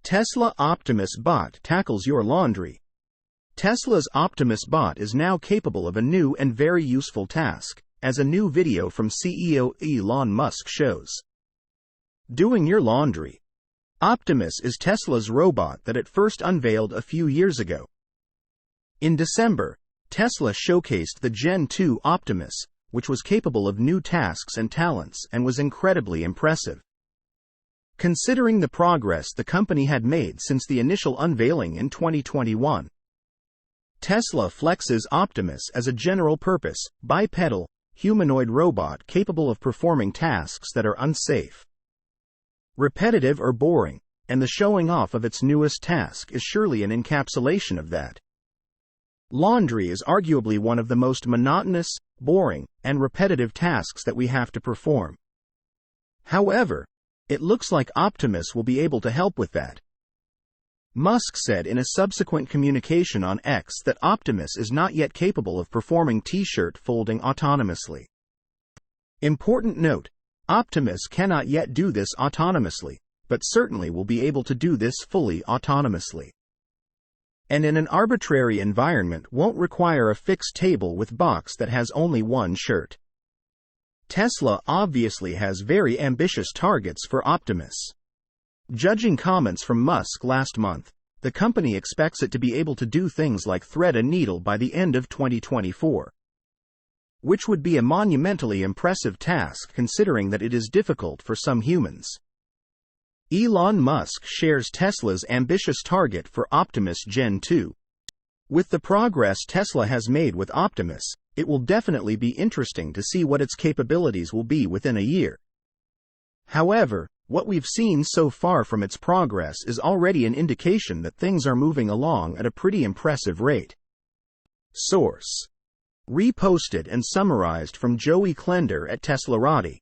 Tesla Optimus Bot tackles your laundry. Tesla's Optimus Bot is now capable of a new and very useful task, as a new video from CEO Elon Musk shows. Doing your laundry. Optimus is Tesla's robot that it first unveiled a few years ago. In December, Tesla showcased the Gen 2 Optimus, which was capable of new tasks and talents and was incredibly impressive. Considering the progress the company had made since the initial unveiling in 2021. Tesla flexes Optimus as a general-purpose, bipedal, humanoid robot capable of performing tasks that are unsafe, repetitive or boring, and the showing off of its newest task is surely an encapsulation of that. Laundry is arguably one of the most monotonous, boring, and repetitive tasks that we have to perform. However, it looks like Optimus will be able to help with that. Musk said in a subsequent communication on X that Optimus is not yet capable of performing t-shirt folding autonomously. Important note, Optimus cannot yet do this autonomously, but certainly will be able to do this fully autonomously. And in an arbitrary environment won't require a fixed table with box that has only one shirt. Tesla obviously has very ambitious targets for Optimus. Judging comments from Musk last month, the company expects it to be able to do things like thread a needle by the end of 2024. Which would be a monumentally impressive task considering that it is difficult for some humans. Elon Musk shares Tesla's ambitious target for Optimus Gen 2. With the progress Tesla has made with Optimus, it will definitely be interesting to see what its capabilities will be within a year. However, what we've seen so far from its progress is already an indication that things are moving along at a pretty impressive rate. Source: reposted and summarized from Joey Klender at Teslarati.